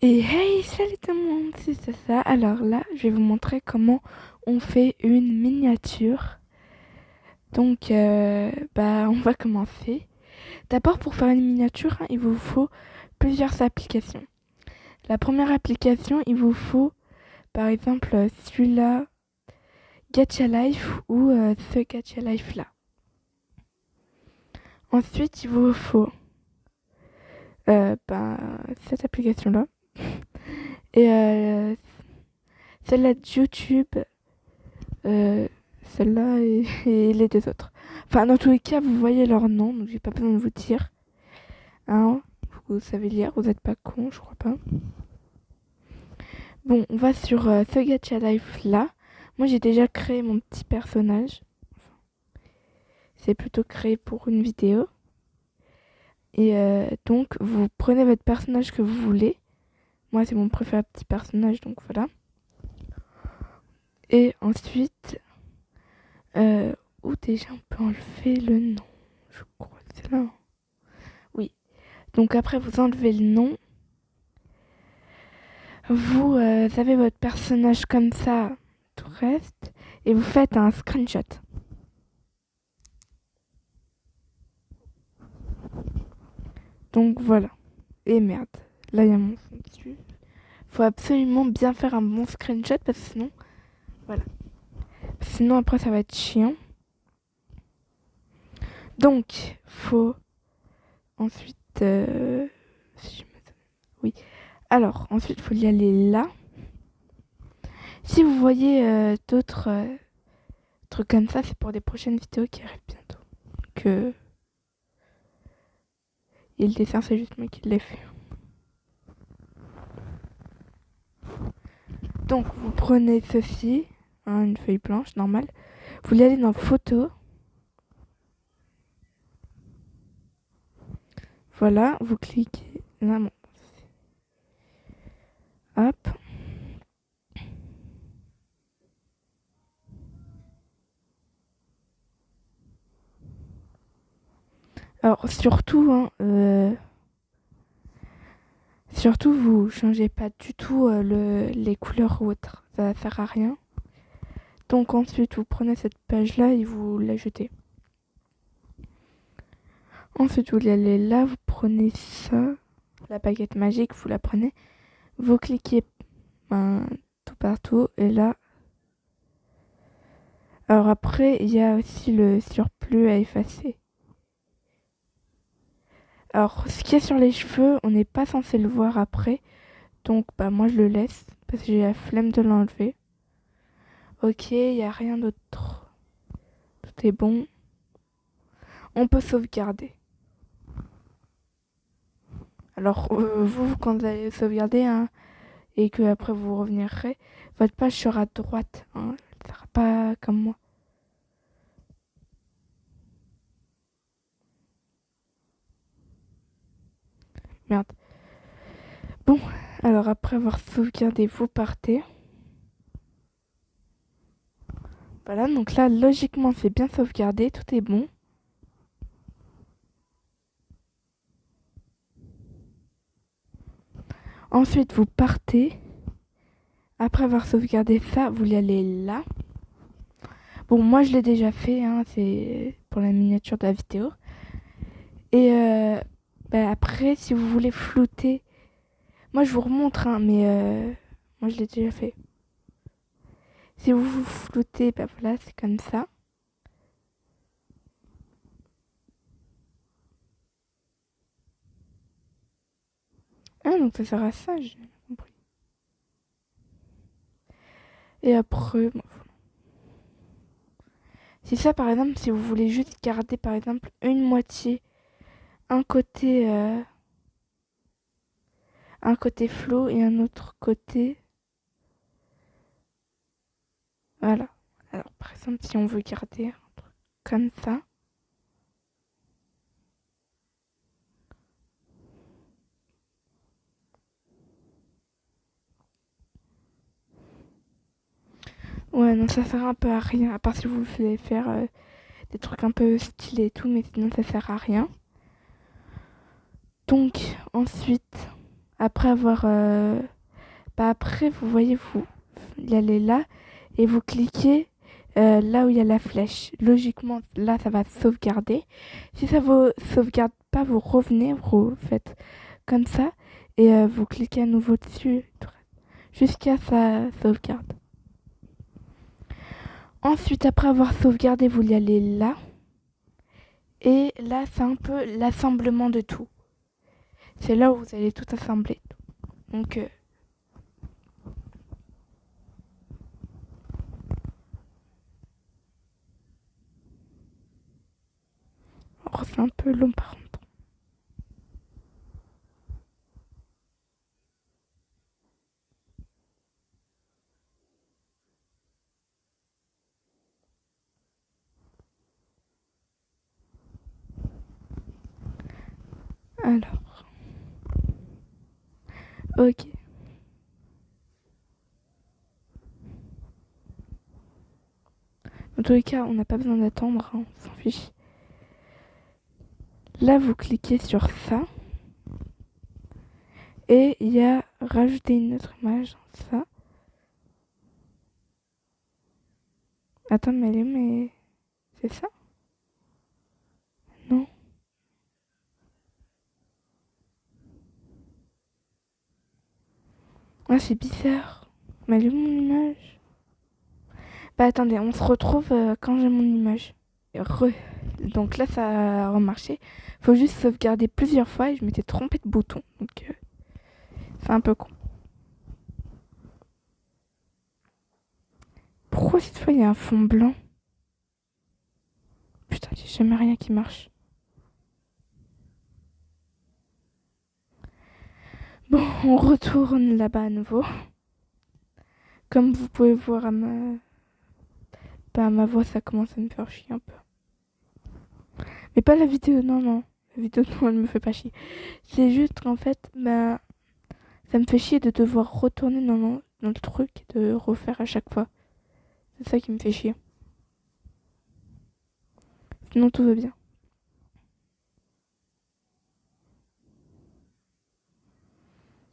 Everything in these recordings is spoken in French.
Et hey, salut tout le monde, c'est ça. Alors là, je vais vous montrer comment on fait une miniature. Donc, on va commencer. D'abord, pour faire une miniature, il vous faut plusieurs applications. La première application, il vous faut, par exemple, celui-là, Gacha Life ou ce Gacha Life là. Ensuite, il vous faut cette application-là. Et celle-là de YouTube. Euh, Celle-là et les deux autres. Enfin, dans tous les cas, vous voyez leur nom, donc j'ai pas besoin de vous dire. Hein, vous savez lire, vous êtes pas con, je crois pas. Bon, on va sur ce Gacha Life là. Moi, j'ai déjà créé mon petit personnage. C'est plutôt créé pour une vidéo. Et donc, vous prenez votre personnage que vous voulez. Moi, c'est mon préféré petit personnage, donc voilà. Et ensuite, où déjà on peut enlever le nom. Je crois que c'est là. Oui. Donc après, vous enlevez le nom. Vous avez votre personnage comme ça, tout reste, et vous faites un screenshot. Donc voilà. Et merde, là il y a mon son dessus. Faut absolument bien faire un bon screenshot parce que sinon, voilà. Sinon après ça va être chiant. Donc, faut ensuite, oui. Alors ensuite, faut y aller là. Si vous voyez d'autres trucs comme ça, c'est pour des prochaines vidéos qui arrivent bientôt. Que et le dessin, c'est juste moi qui l'ai fait. Donc, vous prenez ceci, hein, une feuille blanche normale. Vous voulez aller dans photo. Voilà, vous cliquez là. Bon. Hop. Alors, surtout, surtout, vous changez pas du tout les couleurs ou autres. Ça sert à rien. Donc, ensuite, vous prenez cette page-là et vous la jetez. Ensuite, vous allez là, vous prenez ça, la baguette magique, vous la prenez. Vous cliquez tout partout et là. Alors après, il y a aussi le surplus à effacer. Alors, ce qu'il y a sur les cheveux, on n'est pas censé le voir après. Donc, moi, je le laisse parce que j'ai la flemme de l'enlever. Ok, il n'y a rien d'autre. Tout est bon. On peut sauvegarder. Alors, vous, quand vous allez sauvegarder, hein, et que après vous revenirez, votre page sera à droite. Hein, elle ne sera pas comme moi. Merde. Bon, alors après avoir sauvegardé, vous partez. Voilà, donc là, logiquement, c'est bien sauvegardé, tout est bon. Ensuite, vous partez. Après avoir sauvegardé ça, vous y allez là. Bon, moi, je l'ai déjà fait, hein, c'est pour la miniature de la vidéo. Et après, si vous voulez flouter, moi, je vous remontre, hein, mais moi, je l'ai déjà fait. Si vous vous floutez, voilà, c'est comme ça. Ah, donc ça sert à ça, j'ai compris. Et après, c'est ça, par exemple, si vous voulez juste garder, par exemple, une moitié, un côté flou et un autre côté, voilà. Alors, par exemple, si on veut garder un truc comme ça, ouais, non, ça sert un peu à rien, à part si vous voulez faire des trucs un peu stylés et tout, mais sinon ça sert à rien. Donc, ensuite, après avoir... après, vous voyez, vous y allez là et vous cliquez là où il y a la flèche. Logiquement, là, ça va sauvegarder. Si ça ne sauvegarde pas, vous revenez, vous faites comme ça et vous cliquez à nouveau dessus jusqu'à sa sauvegarde. Ensuite, après avoir sauvegardé, vous y allez là. Et là, c'est un peu l'assemblement de tout. C'est là où vous allez tout assembler. Donc, c'est un peu long par contre. Alors, ok. Dans tous les cas, on n'a pas besoin d'attendre, hein, on s'en fiche. Là, vous cliquez sur ça. Et il y a rajouter une autre image, ça. Attends, mais c'est ça? Non. Ah, c'est bizarre. Mais elle est où mon image? Bah attendez, on se retrouve quand j'ai mon image. Donc là, ça a remarché. Faut juste sauvegarder plusieurs fois et je m'étais trompée de bouton. Donc c'est un peu con. Pourquoi cette fois il y a un fond blanc? Putain, j'ai jamais rien qui marche. Bon, on retourne là-bas à nouveau. Comme vous pouvez voir ma voix, ça commence à me faire chier un peu. Mais pas la vidéo, non, non. La vidéo, non, elle me fait pas chier. C'est juste qu'en fait, ça me fait chier de devoir retourner dans le truc et de refaire à chaque fois. C'est ça qui me fait chier. Sinon, tout va bien.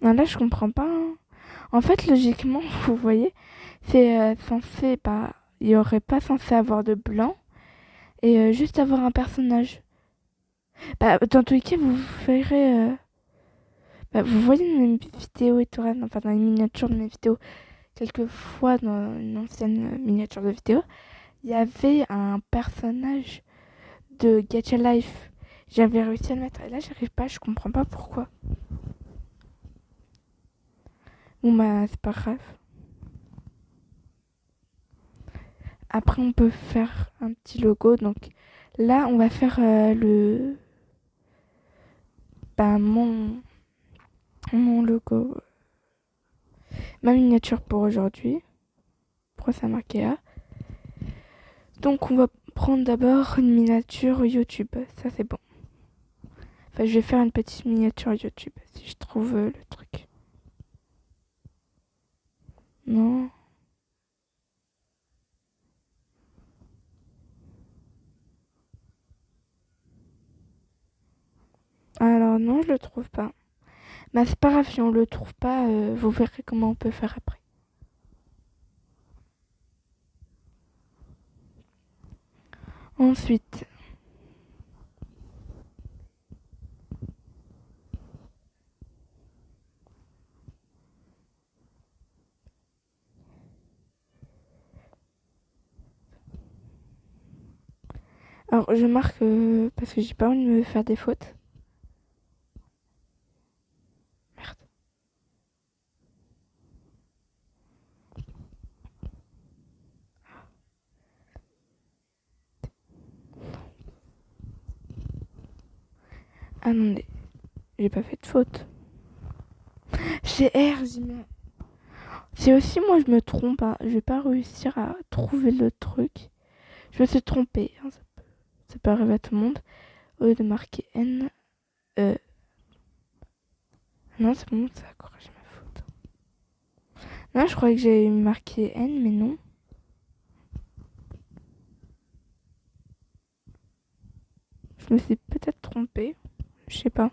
Non, là, je comprends pas, hein. En fait, logiquement, vous voyez, c'est censé, il y aurait pas censé avoir de blanc et juste avoir un personnage. Dans tous les cas, vous verrez, vous voyez dans mes vidéos et tout, enfin dans les miniatures de mes vidéos, quelquefois dans une ancienne miniature de vidéo, il y avait un personnage de Gacha Life. J'avais réussi à le mettre et là, j'arrive pas, je comprends pas pourquoi. Bon, c'est pas grave. Après, on peut faire un petit logo. Donc là, on va faire mon logo, ma miniature pour aujourd'hui. Pourquoi ça a marqué A? Donc, on va prendre d'abord une miniature YouTube. Ça, c'est bon. Enfin, je vais faire une petite miniature YouTube si je trouve le truc. Non. Alors, non, je le trouve pas. Mais c'est pas grave, si on le trouve pas, vous verrez comment on peut faire après. Ensuite, alors je marque parce que j'ai pas envie de me faire des fautes. Merde. Ah non, mais j'ai pas fait de faute. C'est R, j'y mets. Si aussi moi je me trompe, hein, je vais pas réussir à trouver le truc. Je me suis trompée, hein, ça peut arriver à tout le monde. Au lieu de marquer N, non, c'est bon, ça a corrigé ma faute. Non, je croyais que j'avais marqué N, mais non. Je me suis peut-être trompée, je sais pas.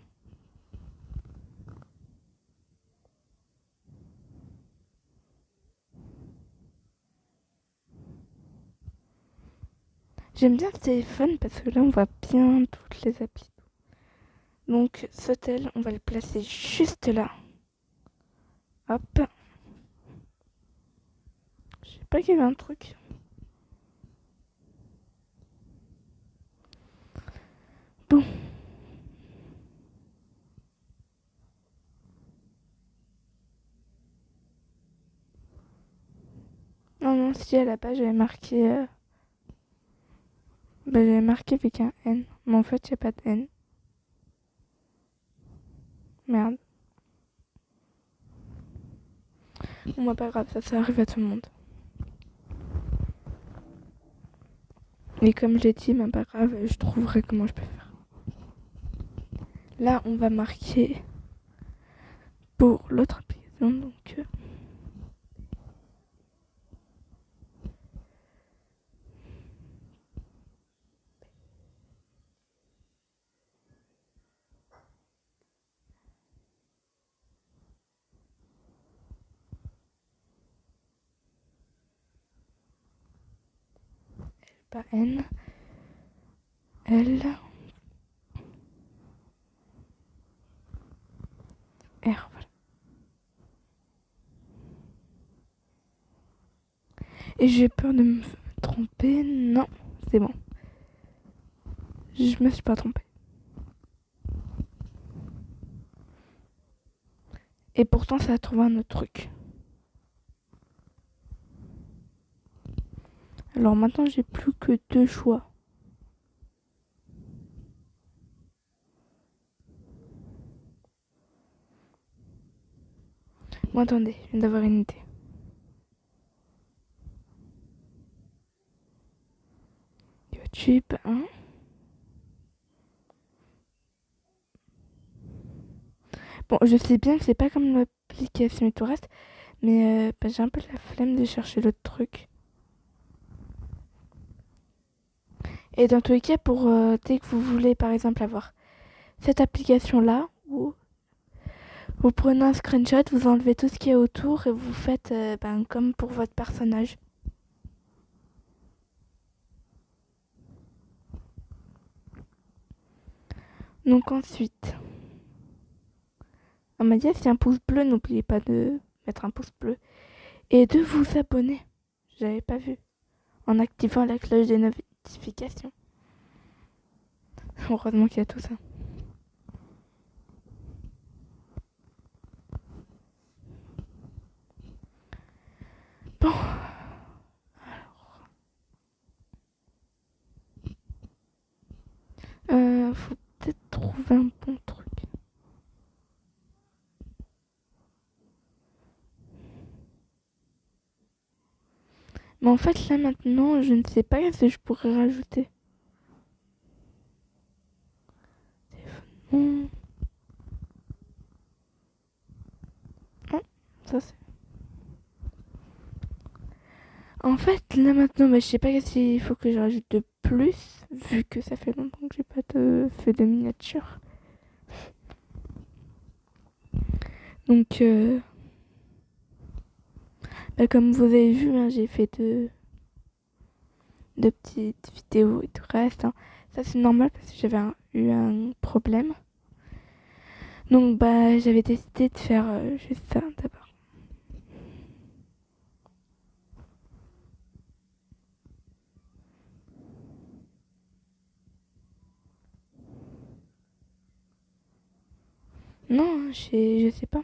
J'aime bien le téléphone parce que là, on voit bien toutes les applis. Donc, ce tel, on va le placer juste là. Hop. Je sais pas qu'il y avait un truc. Bon. Non, non, si à la page, j'avais marqué... j'avais marqué avec un N. Mais en fait, il n'y a pas de N. Merde. Bon, bah, pas grave, ça arrive à tout le monde. Et comme je l'ai dit, bah, pas grave, je trouverai comment je peux faire. Là, on va marquer pour l'autre application, donc... pas N, L, R, voilà. Et j'ai peur de me tromper. Non, c'est bon. Je me suis pas trompée. Et pourtant, ça a trouvé un autre truc. Alors maintenant, j'ai plus que 2 choix. Bon, attendez, je viens d'avoir une idée. YouTube, hein. Bon, je sais bien que c'est pas comme l'application et tout le reste, mais j'ai un peu la flemme de chercher l'autre truc. Et dans tous les cas, pour dès que vous voulez, par exemple, avoir cette application-là, où vous prenez un screenshot, vous enlevez tout ce qui est autour et vous faites comme pour votre personnage. Donc ensuite, on m'a dit si un pouce bleu, n'oubliez pas de mettre un pouce bleu et de vous abonner. J'avais pas vu. En activant la cloche des notifications. Heureusement qu'il y a tout ça. Bon. Faut peut-être trouver un bon truc. Mais en fait, là maintenant, je ne sais pas si je pourrais rajouter. Hmm. Oh, ça c'est. En fait, là maintenant, je sais pas s'il faut que je rajoute de plus, vu que ça fait longtemps que j'ai pas de fait de miniature. Donc, comme vous avez vu, hein, j'ai fait de petites vidéos et tout le reste. Hein. Ça c'est normal parce que j'avais eu un problème. Donc j'avais décidé de faire juste ça d'abord. Non, je sais pas.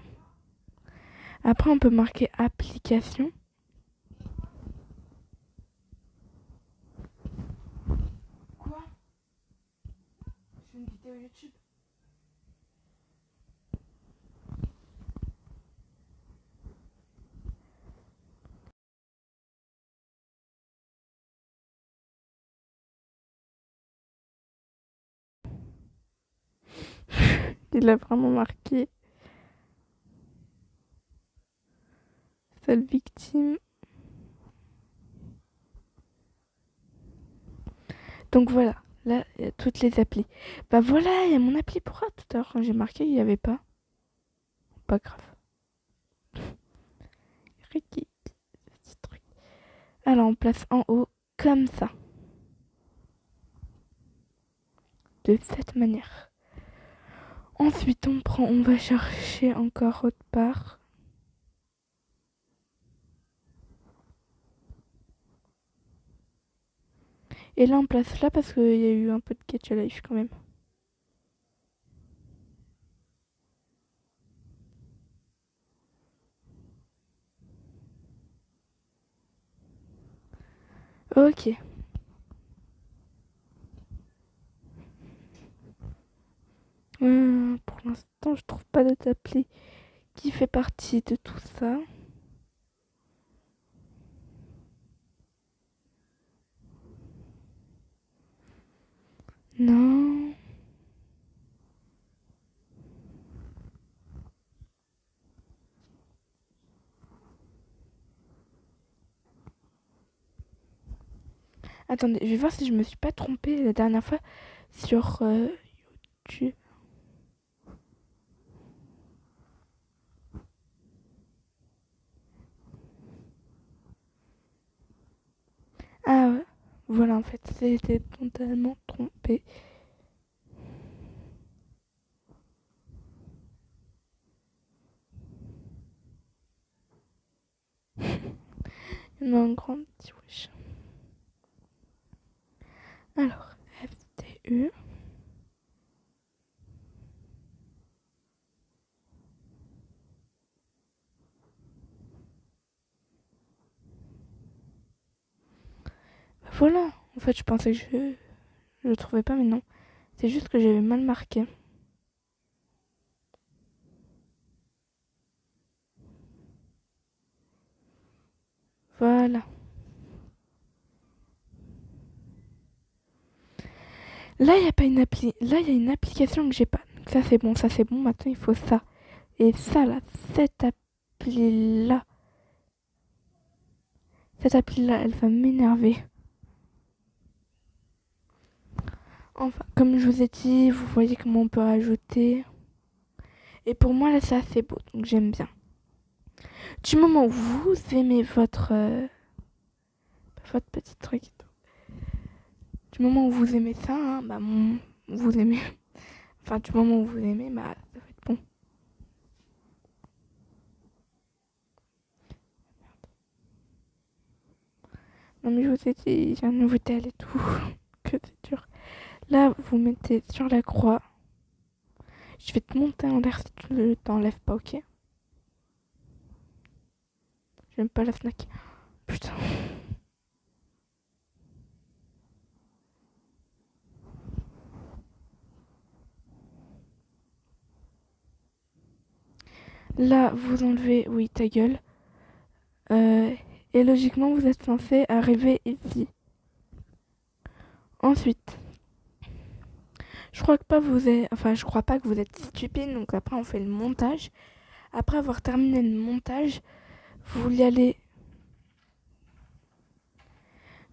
Après on peut marquer application. Quoi? Je fais une vidéo YouTube. Il a vraiment marqué. Seule victime. Donc voilà, là, il y a toutes les applis. Voilà, il y a mon appli pour tout à l'heure quand j'ai marqué, il n'y avait pas. Pas grave. Ricky, petit truc. Alors on place en haut comme ça. de cette manière. Ensuite, on va chercher encore autre part. Et là, on place là parce qu'il y a eu un peu de catch à life quand même. Ok. Pour l'instant, je trouve pas d'autre appli qui fait partie de tout ça. Non. Attendez, je vais voir si je me suis pas trompée la dernière fois sur YouTube. Ah ouais. Voilà, en fait, c'était totalement trompé. Il y en a un grand petit wesh. Alors, FTU. Voilà. En fait, je pensais que je le trouvais pas, mais non. C'est juste que j'avais mal marqué. Voilà. Là, il n'y a pas une appli. Là, il y a une application que j'ai pas. Donc ça, c'est bon. Ça, c'est bon. Maintenant, il faut ça. Et ça, là, cette appli-là. Cette appli-là, elle va m'énerver. Enfin, comme je vous ai dit, vous voyez comment on peut rajouter. Et pour moi, là, c'est assez beau. Donc, j'aime bien. Du moment où vous aimez votre petit truc, du moment où vous aimez ça, hein, bah, vous aimez. Enfin, du moment où vous aimez, bah, ça va être bon. Non, mais je vous ai dit, il y a un nouveau tel et tout. Que c'est dur. Là, vous mettez sur la croix. Je vais te monter en l'air si tu ne t'enlèves pas, ok? J'aime pas la Fnac. Putain. Là, vous enlevez, oui, ta gueule. Et logiquement, vous êtes censé arriver ici. Ensuite, je crois pas que vous êtes stupide. Donc après, on fait le montage. Après avoir terminé le montage, vous y allez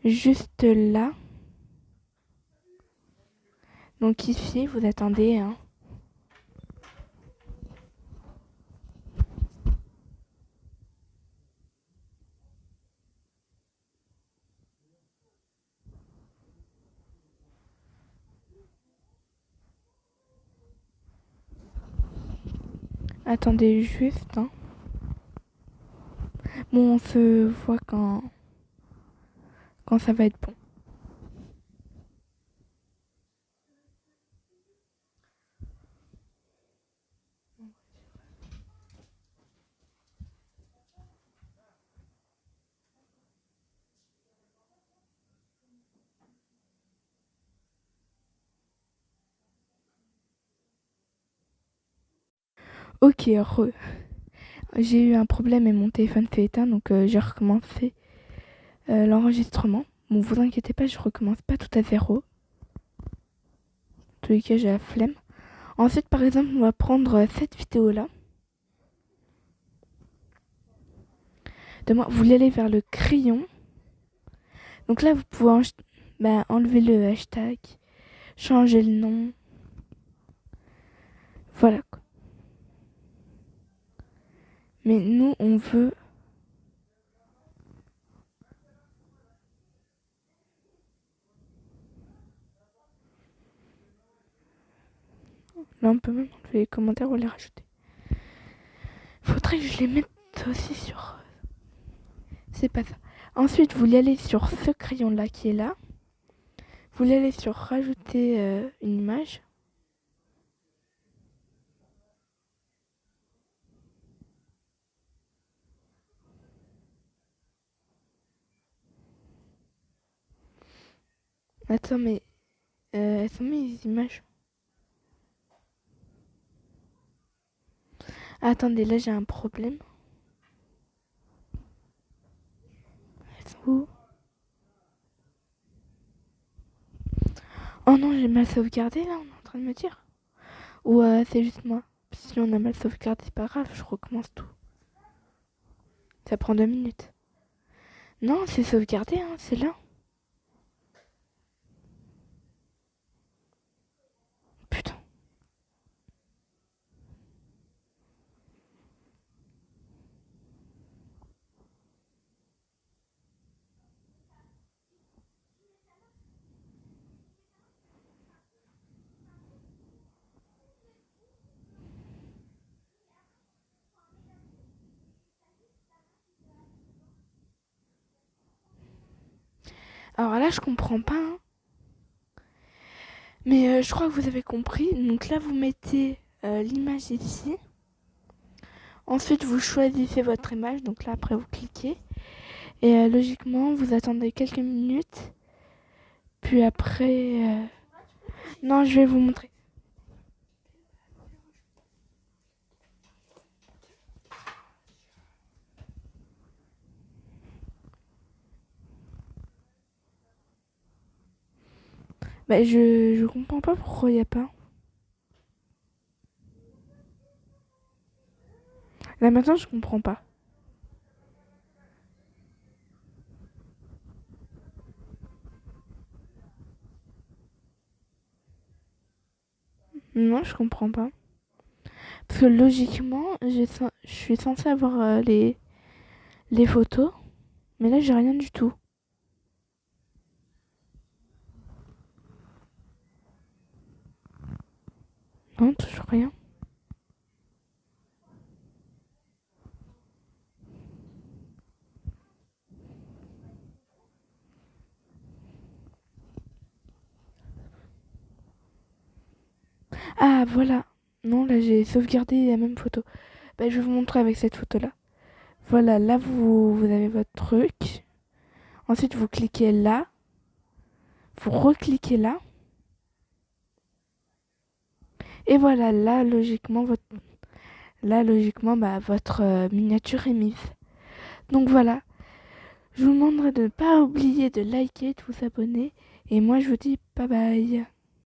juste là. Donc ici, vous attendez. Hein. Attendez juste. Hein. Bon, on se voit quand ça va être bon. Ok, re. J'ai eu un problème et mon téléphone s'est éteint, donc j'ai recommencé l'enregistrement. Bon, vous inquiétez pas, je recommence pas tout à zéro. En tous les cas, j'ai la flemme. Ensuite, par exemple, on va prendre cette vidéo-là. Vous voulez aller vers le crayon. Donc là, vous pouvez enlever le hashtag, changer le nom. Voilà quoi. Mais nous, on veut... Là, on peut même enlever les commentaires ou les rajouter. Faudrait que je les mette aussi sur... C'est pas ça. Ensuite, vous allez sur ce crayon-là qui est là. Vous allez sur rajouter une image. Attends, mais elles sont mes images. Attendez, là j'ai un problème. Elles sont où? Oh non, j'ai mal sauvegardé là, on est en train de me dire. Ou c'est juste moi. Si on a mal sauvegardé, c'est pas grave, je recommence tout. Ça prend 2 minutes. Non, c'est sauvegardé, hein, c'est là. Putain. Alors là, je comprends pas, hein. Mais je crois que vous avez compris. Donc là, vous mettez l'image ici. Ensuite, vous choisissez votre image. Donc là, après, vous cliquez. Et logiquement, vous attendez quelques minutes. Puis après... Non, je vais vous montrer. Bah, je comprends pas pourquoi il n'y a pas. Là, maintenant, je comprends pas. Non, je comprends pas. Parce que logiquement, je suis censée avoir les photos. Mais là, j'ai rien du tout. Non, toujours rien. Ah, voilà. Non, là, j'ai sauvegardé la même photo. Bah, je vais vous montrer avec cette photo-là. Voilà, là, vous avez votre truc. Ensuite, vous cliquez là. Vous recliquez là. Et voilà, là, logiquement, bah, votre miniature est mise. Donc voilà. Je vous demanderai de ne pas oublier de liker, de vous abonner. Et moi, je vous dis bye bye.